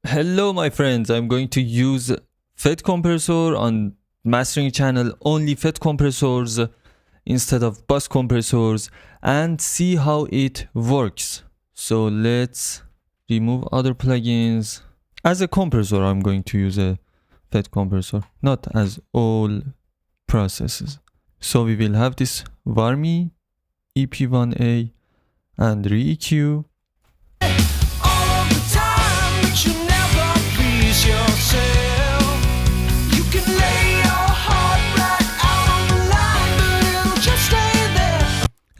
Hello my friends, I'm going to use FET compressor on mastering channel, only FET compressors instead of bus compressors, and see how it works. So let's remove other plugins. As a compressor I'm going to use a FET compressor, not as all processes. So we will have this Varmi EP1A and re-EQ.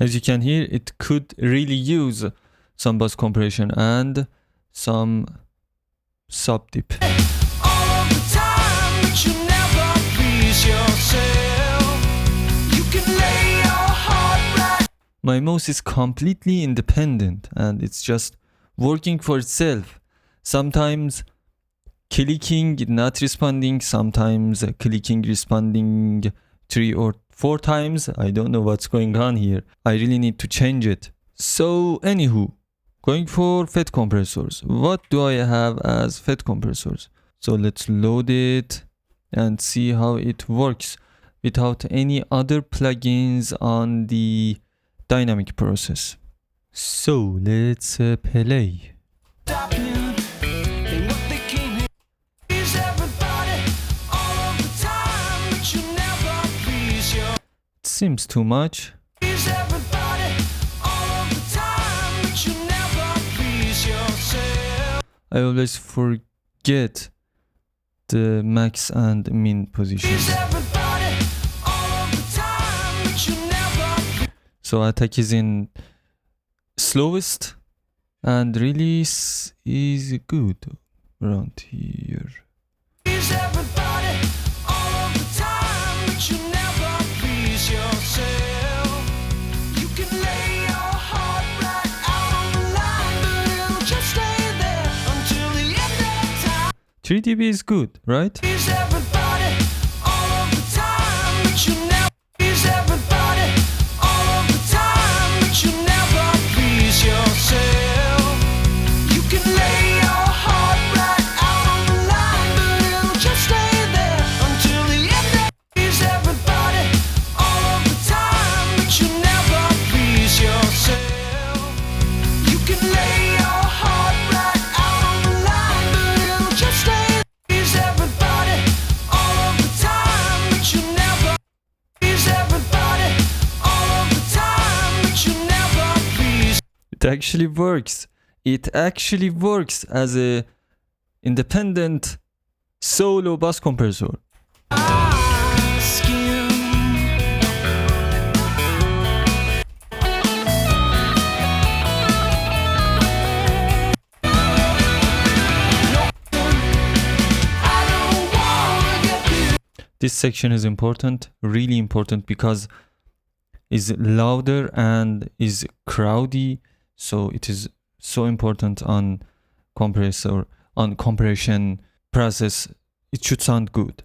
As you can hear, it could really use some bus compression and some sub dip. My mouse is completely independent and it's just working for itself. Sometimes clicking not responding, sometimes clicking responding 3 or 4 times. I don't know what's going on here. I really need to change it. So anywho, going for FET compressors. What do I have as FET compressors? So let's load it and see how it works without any other plugins on the dynamic process. So let's play. It seems too much. I always forget the max and min positions. So attack is in slowest and release is good around here. Three dB is good, right? It actually works. It actually works as a independent solo bus compressor. This section is important, really important, because it's louder and is crowdy. So it is so important on compressor, on compression process. It should sound good.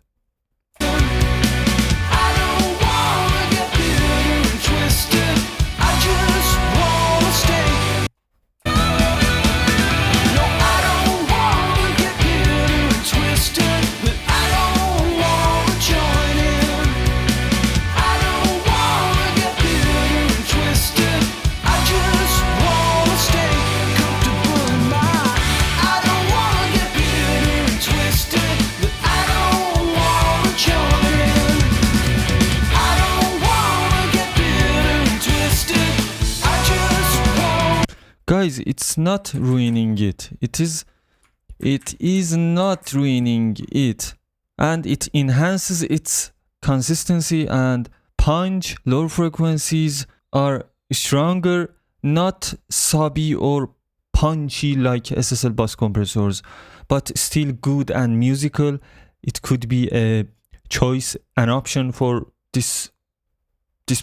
Guys, it's not ruining it. It is not ruining it, and it enhances its consistency and punch. Lower frequencies are stronger, not subby or punchy like SSL bus compressors, but still good and musical. It could be a choice, an option for this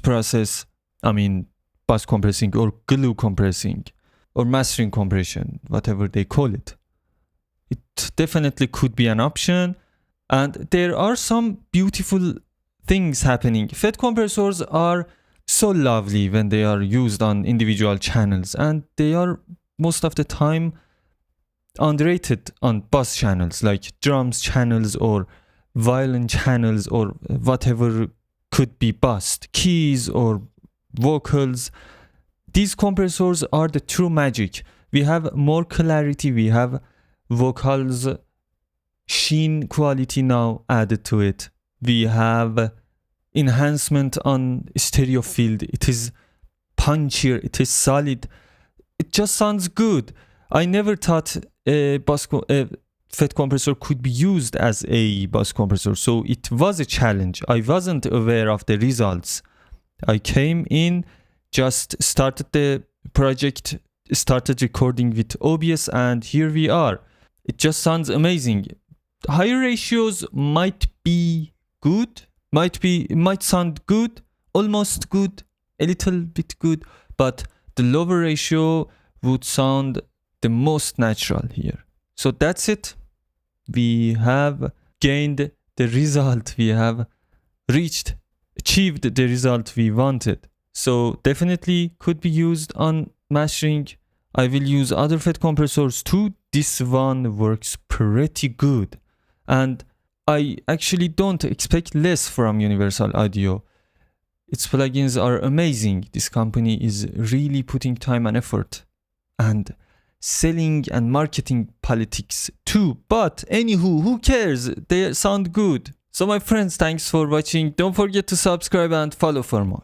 process. I mean, bus compressing or glue compressing or mastering compression, whatever they call it. It definitely could be an option, and there are some beautiful things happening. FET compressors are so lovely when they are used on individual channels, and they are most of the time underrated on bass channels like drums channels or violin channels or whatever could be bassed, keys or vocals. These compressors are the true magic. We have more clarity, we have vocals sheen quality now added to it. We have enhancement on stereo field. It is punchier, it is solid. It just sounds good. I never thought a FET compressor could be used as a bass compressor, so it was a challenge. I wasn't aware of the results. I came in, just started the project, started recording with OBS, and here we are. It just sounds amazing. Higher ratios might be good, might sound good, almost good, a little bit good, but the lower ratio would sound the most natural here. So that's it. We have gained the result. We have achieved the result we wanted. So definitely could be used on mastering. I will use other FET compressors too. This one works pretty good. And I actually don't expect less from Universal Audio. Its plugins are amazing. This company is really putting time and effort. And selling and marketing politics too. But anywho, who cares? They sound good. So my friends, thanks for watching. Don't forget to subscribe and follow for more.